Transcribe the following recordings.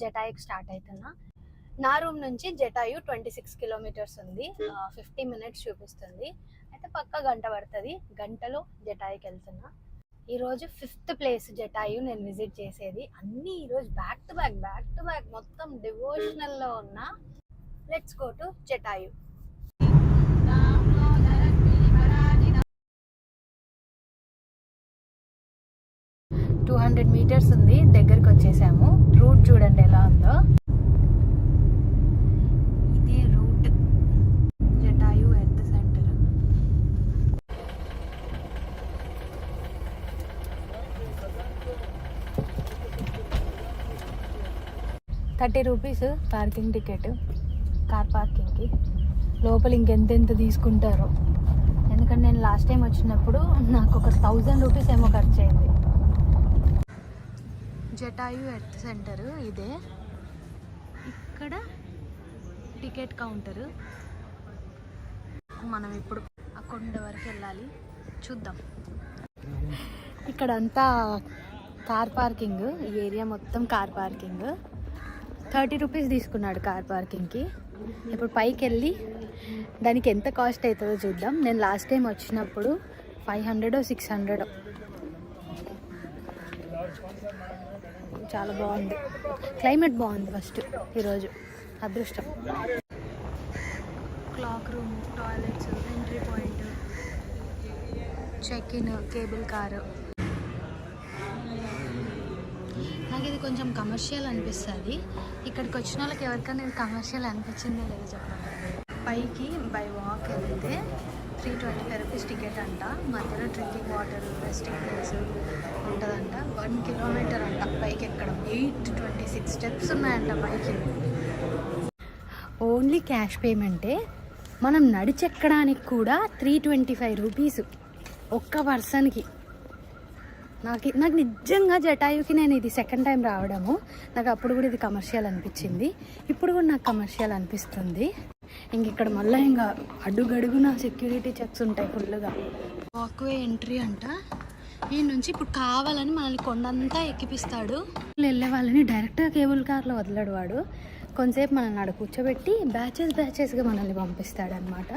జటాయుకి start అవుతున్నా. నా room నుంచి జటాయు 26 కిలోమీటర్స్ ఉంది. 50 మినిట్స్ చూపిస్తుంది. అయితే పక్క గంట పడుతుంది. గంటలో జటాయుకి వెళ్తున్నా. ఈరోజు 5th ప్లేస్ జటాయు నేను విజిట్ చేసేది. అన్నీ ఈరోజు బ్యాక్ టు బ్యాక్ మొత్తం డివోషనల్లో ఉన్నా. Let's go to Jatayu. 200 metres ఉంది. దగ్గరికి వచ్చేసాము. రూట్ చూడండి ఎలా ఉందో. ఇదే route Jatayu earth centre. ₹30 parking ticket. Car పార్కింగ్కి లోపల ఇంకెంతెంత తీసుకుంటారో. ఎందుకంటే నేను లాస్ట్ టైం వచ్చినప్పుడు నాకు ఒక ₹1000 ఏమో ఖర్చు అయింది. జటాయు ఎర్త్ సెంటర్ ఇదే. ఇక్కడ టికెట్ కౌంటరు. మనం ఇప్పుడు ఆ కొండ వరకు వెళ్ళాలి. చూద్దాం. ఇక్కడంతా కార్ పార్కింగ్. ఈ ఏరియా మొత్తం కార్ పార్కింగ్. ₹30 తీసుకున్నాడు కార్ పార్కింగ్కి. ఇప్పుడు పైకి వెళ్ళి దానికి ఎంత కాస్ట్ అవుతుందో చూద్దాం. నేను లాస్ట్ టైం వచ్చినప్పుడు 500 or 600. చాలా బాగుంది. క్లైమేట్ బాగుంది. ఫస్ట్ ఈరోజు అదృష్టం. Cloak room, toilets, entry point, check in, cable car. నాకు ఇది కొంచెం కమర్షియల్ అనిపిస్తుంది. ఇక్కడికి వచ్చిన వాళ్ళకి ఎవరికైనా ఇది కమర్షియల్ అనిపించిందే లేదు చెప్పండి. పైకి బై వాక్ వెళ్తే ₹325 టికెట్ అంట. మధ్యలో డ్రింకింగ్ వాటర్, రెస్టింగ్ ప్లేస్ ఉంటుందంట. 1 కిలోమీటర్ అంట పైకి ఎక్కడం. 826 స్టెప్స్ ఉన్నాయంట పైకి. ఓన్లీ క్యాష్ పేమెంటే. మనం నడిచెక్కడానికి కూడా ₹325 ఒక్క పర్సన్కి. నాకు నిజంగా జటాయుకి నేను ఇది సెకండ్ టైం రావడము. నాకు అప్పుడు కూడా ఇది కమర్షియల్ అనిపించింది. ఇప్పుడు కూడా నాకు కమర్షియల్ అనిపిస్తుంది. ఇంక ఇక్కడ మళ్ళీ ఇంకా అడుగడుగున సెక్యూరిటీ చెక్స్ ఉంటాయి ఫుల్గా. వాక్వే ఎంట్రీ అంట. ఈ నుంచి ఇప్పుడు కావాలని మనల్ని కొండంతా ఎక్కిపిస్తాడు. వెళ్ళే వాళ్ళని డైరెక్ట్గా కేబుల్ కార్లో వదలడు వాడు. కొంతసేపు మనల్ని ఆడ కూర్చోబెట్టి బ్యాచెస్గా మనల్ని పంపిస్తాడు అనమాట.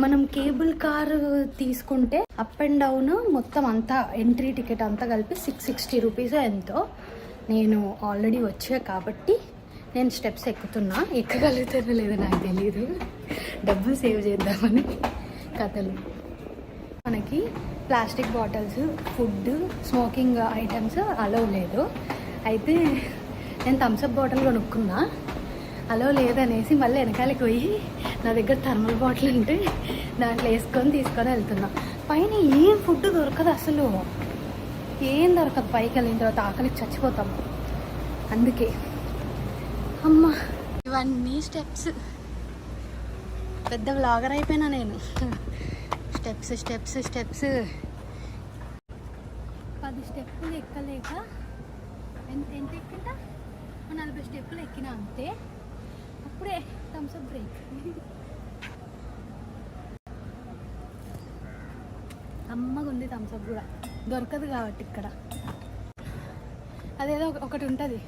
మనం కేబుల్ కారు తీసుకుంటే అప్ అండ్ డౌన్ మొత్తం అంతా ఎంట్రీ టికెట్ అంతా కలిపి ₹660 ఎంతో. నేను ఆల్రెడీ వచ్చా కాబట్టి నేను స్టెప్స్ ఎక్కుతున్నా. ఎక్కగలుగుతానో లేదో నాకు తెలియదు. డబ్బులు సేవ్ చేద్దామని కథలు. మనకి plastic bottles, food, smoking items allow లేదు. అయితే నేను థమ్స్అప్ బాటిల్ కొనుక్కున్నా. అలో లేదనేసి మళ్ళీ వెనకాలకి పోయి నా దగ్గర థర్మల్ బాటిల్ ఉంటే దాంట్లో వేసుకొని తీసుకొని వెళ్తున్నా. పైన ఏం ఫుడ్ దొరకదు అసలు. ఏం దొరకదు. పైకి వెళ్ళిన తర్వాత ఆకలికి చచ్చిపోతాం. అందుకే అమ్మ ఇవన్నీ స్టెప్స్. పెద్ద వ్లాగర్ అయిపోయినా నేను. స్టెప్స్ 10 స్టెప్పులు ఎక్కలేక ఎంత ఎక్కింటా 40 స్టెప్పులు ఎక్కినా అంతే. అప్పుడే థమ్స్అప్ బ్రేక్. అమ్మగా ఉంది థమ్స్అప్ కూడా. దొరకదు కాబట్టి ఇక్కడ. అదేదో ఒకటి ఉంటుంది,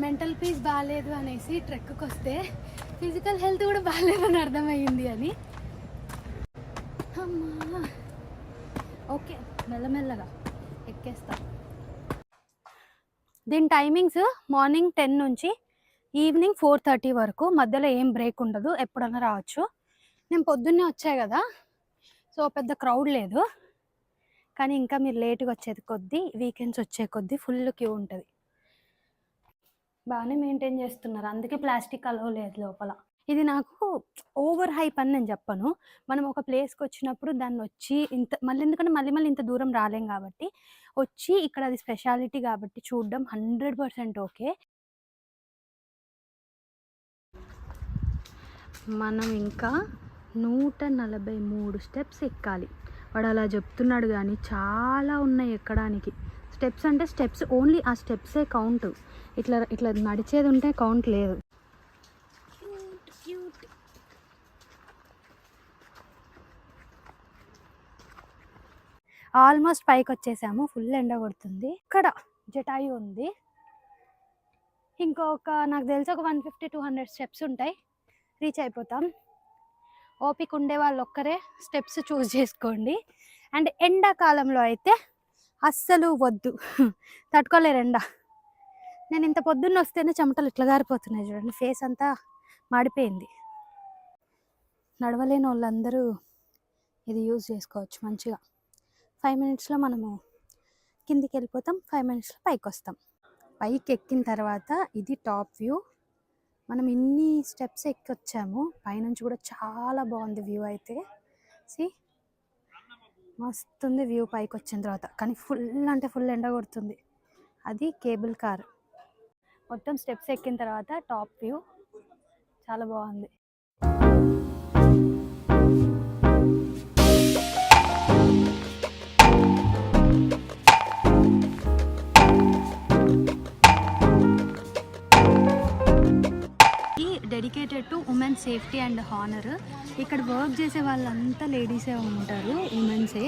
మెంటల్ పీస్ బాగాలేదు అనేసి ట్రెక్కి వస్తే ఫిజికల్ హెల్త్ కూడా బాగాలేదని అర్థమయ్యింది అని. అమ్మా ఓకే, మెల్లమెల్లగా ఎక్కేస్తా. దీని టైమింగ్స్ మార్నింగ్ 10 నుంచి ఈవినింగ్ 4:30 వరకు. మధ్యలో ఏం బ్రేక్ ఉండదు. ఎప్పుడన్నా రావచ్చు. నేను పొద్దున్నే వచ్చాయి కదా, సో పెద్ద క్రౌడ్ లేదు. కానీ ఇంకా మీరు లేట్గా వచ్చేది కొద్దీ, వీకెండ్స్ వచ్చే కొద్దీ ఫుల్ క్యూ ఉంటుంది. బాగానే మెయింటైన్ చేస్తున్నారు. అందుకే ప్లాస్టిక్ అలవ్ లేదు లోపల. ఇది నాకు ఓవర్ హైప్ అని నేను చెప్పను. మనం ఒక ప్లేస్కి వచ్చినప్పుడు దాన్ని వచ్చి ఎందుకంటే మళ్ళీ ఇంత దూరం రాలేం కాబట్టి వచ్చి ఇక్కడ అది స్పెషాలిటీ కాబట్టి చూడడం 100% ఓకే. మనం ఇంకా 143 స్టెప్స్ ఎక్కాలి. వాడు అలా చెప్తున్నాడు కానీ చాలా ఉన్నాయి ఎక్కడానికి. స్టెప్స్ అంటే స్టెప్స్ ఓన్లీ ఆ స్టెప్సే కౌంట్. ఇట్లా నడిచేది ఉంటే కౌంట్ లేదు. ఆల్మోస్ట్ పైకి వచ్చేసాము. ఫుల్ ఎండ కొడుతుంది. ఇక్కడ జటాయు ఉంది. ఇంకొక నాకు తెలిసి ఒక 150-200 స్టెప్స్ ఉంటాయి, రీచ్ అయిపోతాం. ఓపిక ఉండే వాళ్ళు ఒక్కరే స్టెప్స్ చూస్ చేసుకోండి. అండ్ ఎండాకాలంలో అయితే అస్సలు వద్దు, తట్టుకోలేరు ఎండ. నేను ఇంత పొద్దున్న వస్తేనే చెమటలు ఇట్లా గారిపోతున్నాయి చూడండి, ఫేస్ అంతా మాడిపోయింది. నడవలేని వాళ్ళందరూ ఇది యూజ్ చేసుకోవచ్చు మంచిగా. 5 మినిట్స్లో మనము కిందికి వెళ్ళిపోతాం, 5 మినిట్స్లో పైకి వస్తాం. పైకి ఎక్కిన తర్వాత ఇది టాప్ వ్యూ. మనం ఇన్ని స్టెప్స్ ఎక్కి వచ్చాము, పైనుంచి కూడా చాలా బాగుంది వ్యూ. అయితే మస్తుంది వ్యూ పైకి వచ్చిన తర్వాత. కానీ ఫుల్ అంటే ఫుల్ ఎండ కొడుతుంది. అది కేబుల్ కార్. మొత్తం స్టెప్స్ ఎక్కిన తర్వాత టాప్ వ్యూ చాలా బాగుంది. Dedicated to women safety and honour. ఇక్కడ వర్క్ చేసే వాళ్ళంతా లేడీసే ఉంటారు, ఉమెన్సే.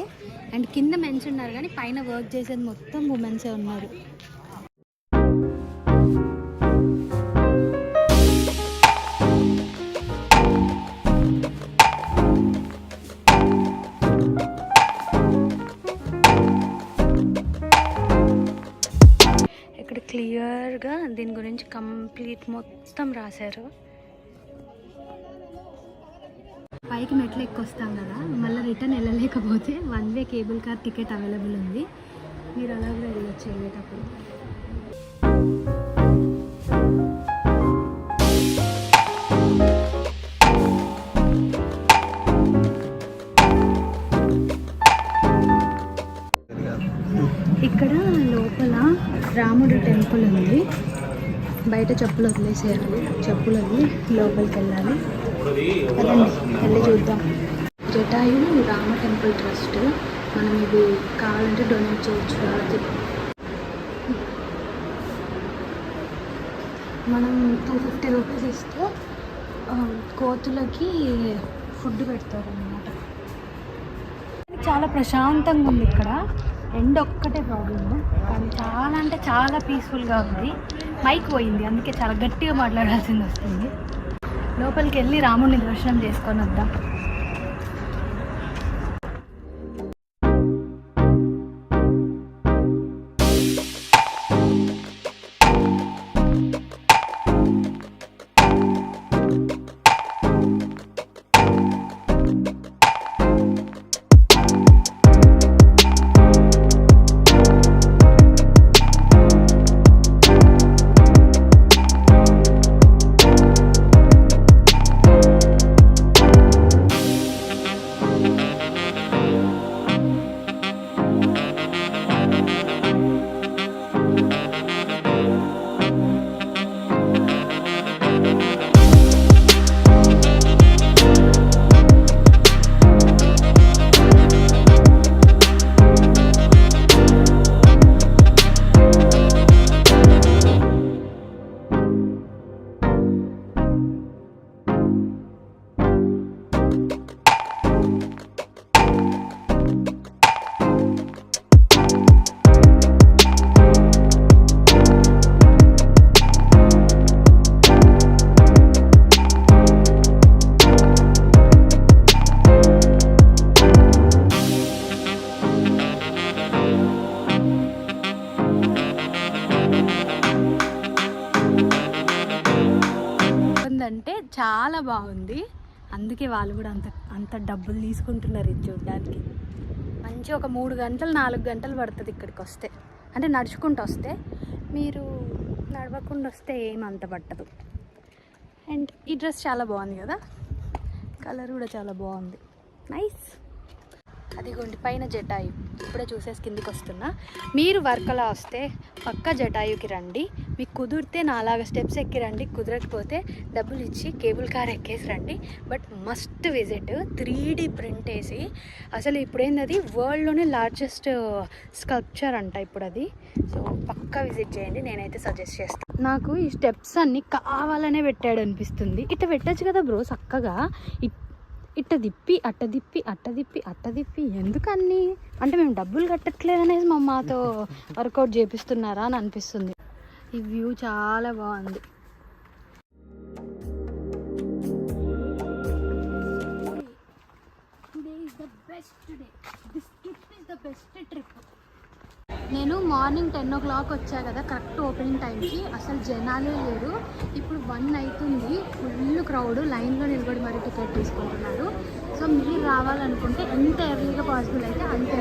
అండ్ కింద మెన్స్ ఉన్నారు కానీ పైన వర్క్ చేసేది మొత్తం ఉమెన్సే ఉన్నారు. ఇక్కడ క్లియర్గా దీని గురించి కంప్లీట్ మొత్తం రాశారు. పైకి మెట్లు ఎక్కొస్తాం కదా, మళ్ళీ రిటర్న్ వెళ్ళలేకపోతే 1 వే కేబుల్ కార్ టికెట్ అవైలబుల్ ఉంది, మీరు అలా కూడా వెళ్ళొచ్చు వెళ్ళేటప్పుడు. ఇక్కడ లోపల రాముడు టెంపుల్ ఉంది. బయట చెప్పులు వదిలేసారు, చెప్పులు వదిలి లోపలికి వెళ్ళాలి. అదండి, వెళ్ళి చూద్దాం. Jatayu Rama temple trust. మనం ఇది కావాలంటే డొనేట్ చేయొచ్చు వాళ్ళకి. మనం 250 రూపీస్ ఇస్తే కోతులకి ఫుడ్ పెడతారు అన్నమాట. చాలా ప్రశాంతంగా ఉంది ఇక్కడ. ఎండ ఒక్కటే ప్రాబ్లమ్, కానీ చాలా అంటే చాలా పీస్ఫుల్గా ఉంది. మైక్ పోయింది, అందుకే చాలా గట్టిగా మాట్లాడాల్సింది వస్తుంది. లోపలికి వెళ్ళి రాముడిని దర్శనం చేసుకొని వద్దాం. అంటే చాలా బాగుంది, అందుకే వాళ్ళు కూడా అంత డబ్బులు తీసుకుంటున్నారు ఇది చూడడానికి. మంచి ఒక 3 గంటలు 4 గంటలు పడుతుంది ఇక్కడికి వస్తే, అంటే నడుచుకుంటూ వస్తే. మీరు నడవకుండా వస్తే ఏమంత పట్టదు. అండ్ ఈ డ్రెస్ చాలా బాగుంది కదా, కలర్ కూడా చాలా బాగుంది, నైస్. అదిగోండి పైన జటాయు, ఇప్పుడే చూసేసి కిందికి వస్తున్నా. మీరు వర్కలా వస్తే పక్క జటాయుకి రండి. మీకు కుదిరితే నాలాగా స్టెప్స్ ఎక్కి రండి, కుదరకపోతే డబ్బులు ఇచ్చి కేబుల్ కార్ ఎక్కేసి రండి. But must visit. 3D print వేసి, అసలు ఇప్పుడు ఏంది అది వరల్డ్లోనే లార్జెస్ట్ స్కల్ప్చర్ అంట ఇప్పుడు అది. సో పక్కా విజిట్ చేయండి, నేనైతే సజెస్ట్ చేస్తాను. నాకు ఈ స్టెప్స్ అన్నీ కావాలనే పెట్టాడు అనిపిస్తుంది. ఇట్లా పెట్టచ్చు కదా బ్రో చక్కగా, ఇట్ట దిప్పి అట్ట దిప్పి అట్ట దిప్పి అట్ట దిప్పి ఎందుకన్నీ? అంటే మేము డబ్బులు కట్టట్లేదనేసి మా మాతో వర్కౌట్ చేపిస్తున్నారా అని అనిపిస్తుంది. ఈ వ్యూ చాలా బాగుంది. నేను మార్నింగ్ 10 o'clock వచ్చా కదా, కరెక్ట్ ఓపెనింగ్ టైంకి. అసలు జనాలే లేరు. ఇప్పుడు 1 అవుతుంది. ఫుల్ క్రౌడ్, లైన్లో నిలబడి మరీ టికెట్ తీసుకుంటున్నారు. సో మీరు రావాలనుకుంటే ఎంత ఎర్లీగా పాసిబుల్ అయితే అంత